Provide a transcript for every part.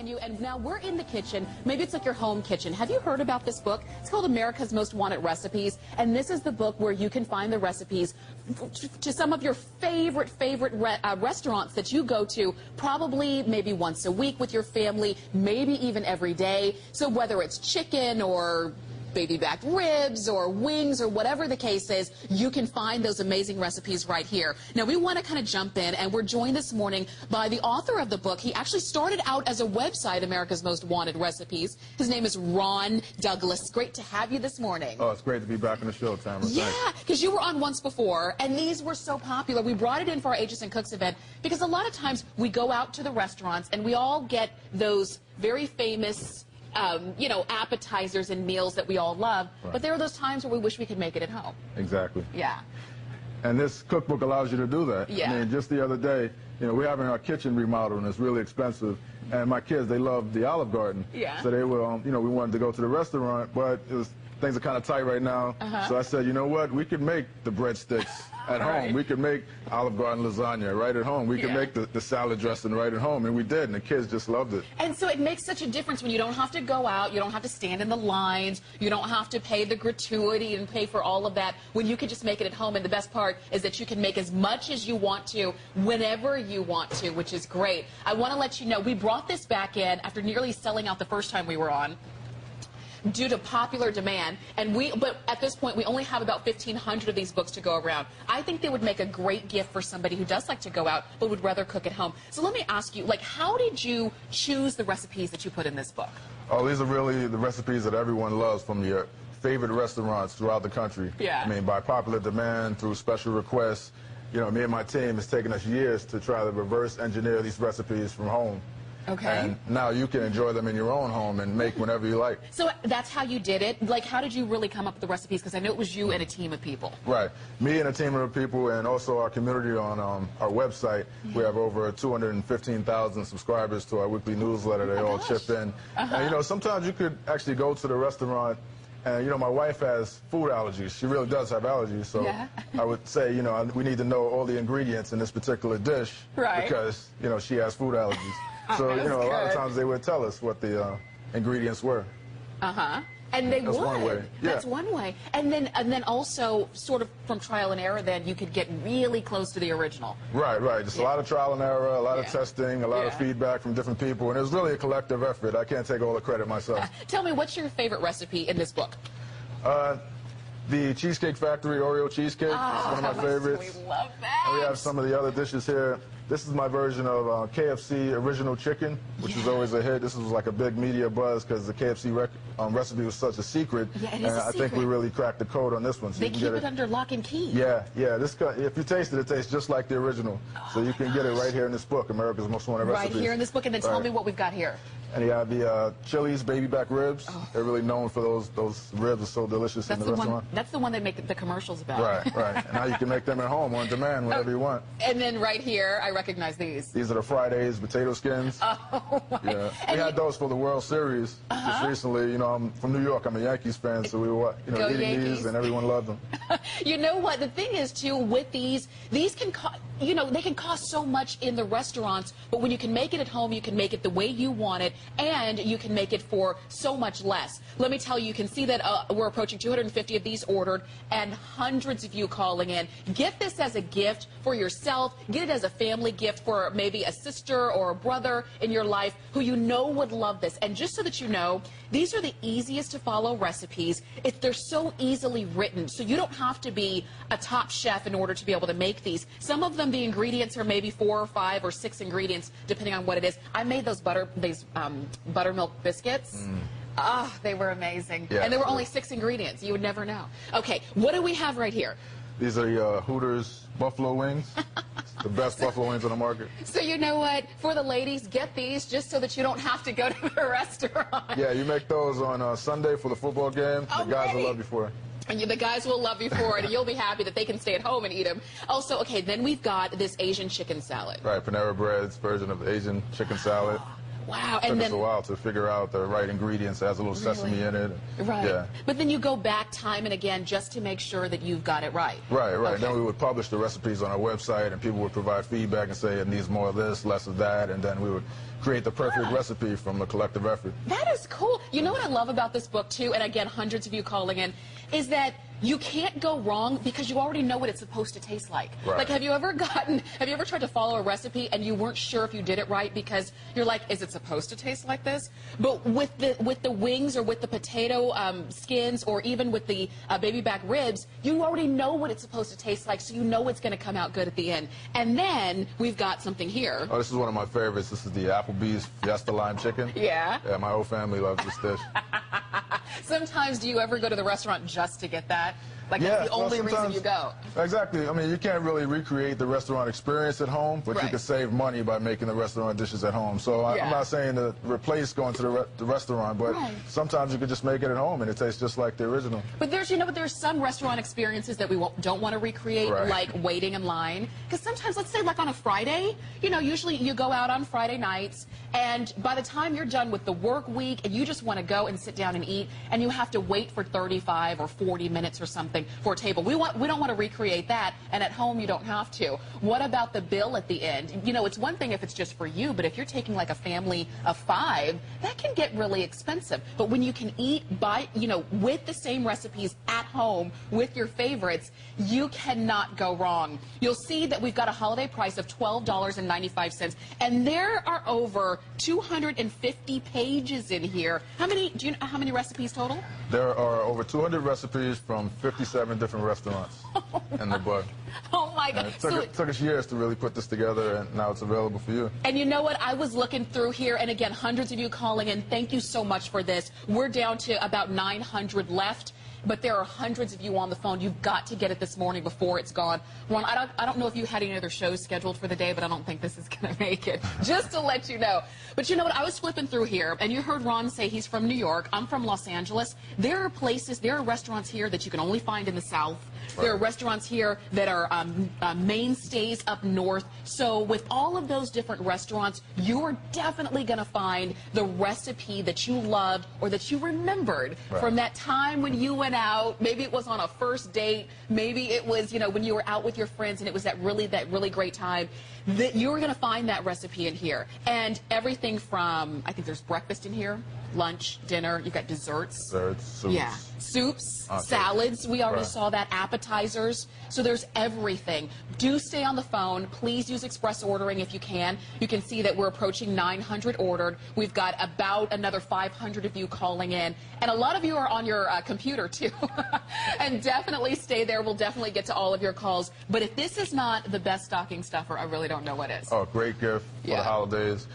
continue, and now we're in the kitchen. Maybe it's like your home kitchen. Have you heard about this book? It's called America's Most Wanted Recipes, and this is the book where you can find the recipes to some of your favorite restaurants that you go to probably maybe once a week with your family, maybe even every day. So whether it's chicken or baby back ribs or wings or whatever the case is, you can find those amazing recipes right here. Now we want to kind of jump in, and we're joined this morning by the author of the book. He actually started out as a website, America's Most Wanted Recipes. His name is Ron Douglas. Great to have you this morning. Oh, it's great to be back on the show, Tamara. Yeah, because you were on once before, and these were so popular. We brought it in for our Ages and Cooks event because a lot of times we go out to the restaurants and we all get those very famous you know, appetizers and meals that we all love, right. But there are those times where we wish we could make it at home. Exactly. Yeah. And this cookbook allows you to do that. Yeah. I mean, just the other day, you know, we're having our kitchen remodeled, and it's really expensive. And my kids, they love the Olive Garden. Yeah. So they were, you know, we wanted to go to the restaurant, but things are kind of tight right now. So I said, you know what, we could make the breadsticks at home. Right. We could make Olive Garden lasagna right at home. We could make the salad dressing right at home, and we did, and the kids just loved it. And so it makes such a difference when you don't have to go out, you don't have to stand in the lines, you don't have to pay the gratuity and pay for all of that, when you can just make it at home. And the best part is that you can make as much as you want to, whenever you want to, which is great. I want to let you know, we brought this back in after nearly selling out the first time we were on, due to popular demand, and but at this point we only have about 1,500 of these books to go around. I think they would make a great gift for somebody who does like to go out but would rather cook at home. So let me ask you, like, how did you choose the recipes that you put in this book? Oh, these are really the recipes that everyone loves from your favorite restaurants throughout the country. Yeah. I mean, by popular demand, through special requests. You know, me and my team, it's taken us years to try to reverse engineer these recipes from home. Okay. And now you can enjoy them in your own home and make whenever you like. So that's how you did it? Like, how did you really come up with the recipes? Because I know it was you and a team of people. Right. Me and a team of people, and also our community on our website. We have over 215,000 subscribers to our weekly newsletter. They all chip in. And, you know, sometimes you could actually go to the restaurant, and, you know, my wife has food allergies. She really does have allergies. So I would say, you know, we need to know all the ingredients in this particular dish. Right. Because, you know, she has food allergies. So, you know, a lot of times they would tell us what the ingredients were. And they would. One way. Yeah. That's one way. And then also, sort of from trial and error, then you could get really close to the original. Right, right. Just a lot of trial and error, a lot of testing, a lot of feedback from different people, and it was really a collective effort. I can't take all the credit myself. Tell me, what's your favorite recipe in this book? The Cheesecake Factory Oreo cheesecake is one of my favorites. We love that. And we have some of the other dishes here. This is my version of KFC original chicken, which is always a hit. This was like a big media buzz because the KFC recipe was such a secret. Yeah, it is a secret. I think we really cracked the code on this one. So They you can keep get it under lock and key. Yeah, yeah. If you taste it, it tastes just like the original. So you can get it right here in this book, America's Most Wanted Recipes. Right here in this book, and then tell me what we've got here. And you have the Chili's baby back ribs. They're really known for those ribs. Are so delicious in the restaurant. That's the one they make the commercials about. Right, right. And now you can make them at home on demand whenever you want. And then right here, I recognize these. These are the Fridays potato skins. Oh, my. Yeah. We had those for the World Series just recently. You know, I'm from New York. I'm a Yankees fan, so we were, you know, eating these, and everyone loved them. You know what? The thing is, too, with these can cost, you know, they can cost so much in the restaurants, but when you can make it at home, you can make it the way you want it, and you can make it for so much less. Let me tell you, you can see that we're approaching 250 of these ordered, and hundreds of you calling in. Get this as a gift for yourself. Get it as a family gift for maybe a sister or a brother in your life who you know would love this. And just so that you know, these are the easiest to follow recipes. They're so easily written, so you don't have to be a top chef in order to be able to make these. Some of them, the ingredients are maybe 4 or 5 or 6 ingredients, depending on what it is. I made those buttermilk biscuits. They were amazing. Yeah, and there were only 6 ingredients. You would never know. Okay, what do we have right here? These are Hooters buffalo wings. The best buffalo wings on the market. So you know what? For the ladies, get these just so that you don't have to go to the restaurant. Yeah, you make those on Sunday for the football game. The guys will love you for it. And the guys will love you for it, and you'll be happy that they can stay at home and eat them. Also, okay, then we've got this Asian chicken salad. Right, Panera Bread's version of the Asian chicken salad. Wow. It And took us then a while to figure out the right ingredients. It has a little sesame in it. Right. Yeah. But then you go back time and again just to make sure that you've got it right. Right, right. Okay. Then we would publish the recipes on our website, and people would provide feedback and say it needs more of this, less of that, and then we would create the perfect recipe from a collective effort. That is cool. You know what I love about this book, too, and again, hundreds of you calling in, is that you can't go wrong because you already know what it's supposed to taste like. Right. Like, have you ever tried to follow a recipe and you weren't sure if you did it right because you're like, is it supposed to taste like this? But with the wings or with the potato skins or even with the baby back ribs, you already know what it's supposed to taste like, so you know it's going to come out good at the end. And then we've got something here. Oh, this is one of my favorites. This is the Applebee's Fiesta Lime Chicken. Yeah. Yeah, my whole family loves this dish. Sometimes do you ever go to the restaurant just to get that? Like, Yeah, that's the only reason you go. Exactly. I mean, you can't really recreate the restaurant experience at home, but you Right. can save money by making the restaurant dishes at home. So Yeah. I'm not saying to replace going to the restaurant, but Right. sometimes you could just make it at home and it tastes just like the original. But there's some restaurant experiences that we don't want to recreate, Right. like waiting in line. Because sometimes, let's say like on a Friday, usually you go out on Friday nights, and by the time you're done with the work week and you just want to go and sit down and eat, and you have to wait for 35 or 40 minutes or something for a table. We don't want to recreate that, and at home you don't have to. What about the bill at the end? It's one thing if it's just for you, but if you're taking like a family of 5, that can get really expensive. But when you can eat with the same recipes at home with your favorites, you cannot go wrong. You'll see that we've got a holiday price of $12.95, and there are over 250 pages in here. Do you know how many recipes total? There are over 200 recipes from 57 different restaurants in the book. Oh my God. It took us years to really put this together, and now it's available for you. And you know what? I was looking through here, and again, hundreds of you calling in. Thank you so much for this. We're down to about 900 left. But there are hundreds of you on the phone. You've got to get it this morning before it's gone. Ron, I don't know if you had any other shows scheduled for the day, but I don't think this is going to make it. Just to let you know. But you know what? I was flipping through here, and you heard Ron say he's from New York. I'm from Los Angeles. There are restaurants here that you can only find in the South. There are restaurants here that are mainstays up north. So with all of those different restaurants, you're definitely going to find the recipe that you loved or that you remembered from that time when you went out. Maybe it was on a first date. Maybe it was, when you were out with your friends and it was that really great time. That you're going to find that recipe in here. And everything from, I think there's breakfast in here, lunch, dinner. You've got desserts. Soups. Yeah. Soups, salads. We already saw that. Appetizers. So there's everything. Do stay on the phone. Please use express ordering if you can. You can see that we're approaching 900 ordered. We've got about another 500 of you calling in. And a lot of you are on your computer, too. And definitely stay there. We'll definitely get to all of your calls. But if this is not the best stocking stuffer, I really don't know what is. Oh, great gift for the holidays.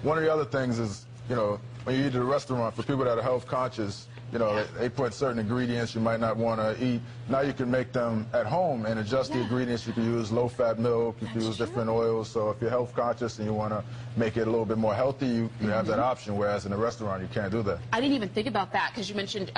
One of the other things is, when you eat at a restaurant, for people that are health conscious, they put certain ingredients you might not want to eat. Now you can make them at home and adjust the ingredients. You can use low-fat milk. You can use different oils. So if you're health conscious and you want to make it a little bit more healthy, you have that option, whereas in a restaurant, you can't do that. I didn't even think about that because you mentioned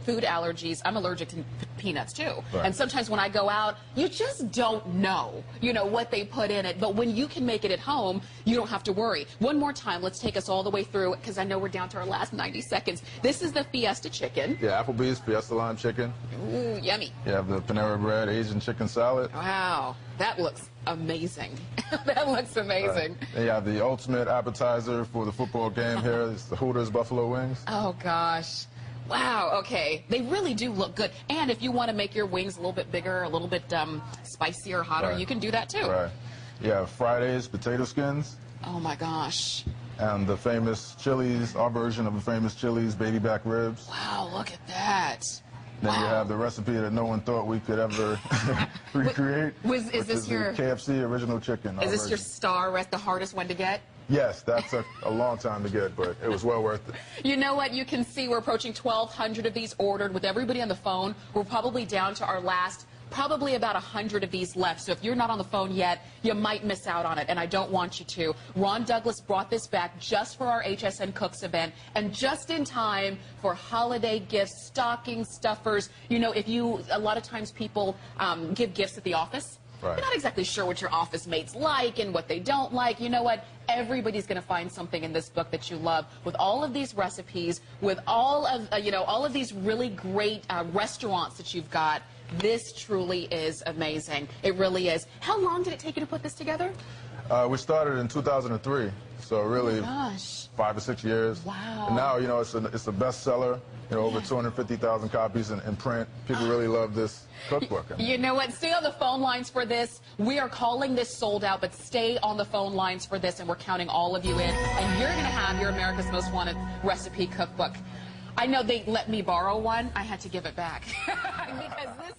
food allergies. I'm allergic to peanuts, too. Right. And sometimes when I go out, you just don't know, what they put in it. But when you can make it at home, you don't have to worry. One more time, let's take us all the way through because I know we're down to our last 90 seconds. This is the Fiesta chicken. Yeah, Applebee's Fiesta Lime Chicken. Ooh, yummy. You have the Panera Bread Asian Chicken Salad. Wow, that looks amazing. That looks amazing. Right. Then you have the ultimate appetizer for the football game here. It's the Hooters Buffalo Wings. Oh, gosh. Wow, okay. They really do look good. And if you want to make your wings a little bit bigger, a little bit spicier, hotter, you can do that, too. Right. You have Friday's potato skins. Oh, my gosh. And the famous Chili's, our version of the famous Chili's baby back ribs. Wow, look at that. Then you have the recipe that no one thought we could ever recreate. Is this your KFC original chicken? Is this your star, the hardest one to get? Yes, that took a long time to get, but it was well worth it. You know what? You can see we're approaching 1,200 of these ordered. With everybody on the phone, we're probably down to our last probably about 100 of these left. So if you're not on the phone yet, you might miss out on it, and I don't want you to. Ron Douglas brought this back just for our HSN Cooks event and just in time for holiday gifts, stocking stuffers. A lot of times people give gifts at the office. Right. You're not exactly sure what your office mates like and what they don't like. You know what? Everybody's going to find something in this book that you love, with all of these recipes, with all of all of these really great restaurants that you've got. This truly is amazing. It really is. How long did it take you to put this together? We started in 2003, so really 5 or 6 years. Wow. And now, it's a bestseller. Over 250,000 copies in print. People really love this cookbook. You know what? Stay on the phone lines for this. We are calling this sold out, but stay on the phone lines for this, and we're counting all of you in. And you're going to have your America's Most Wanted recipe cookbook. I know they let me borrow one. I had to give it back because this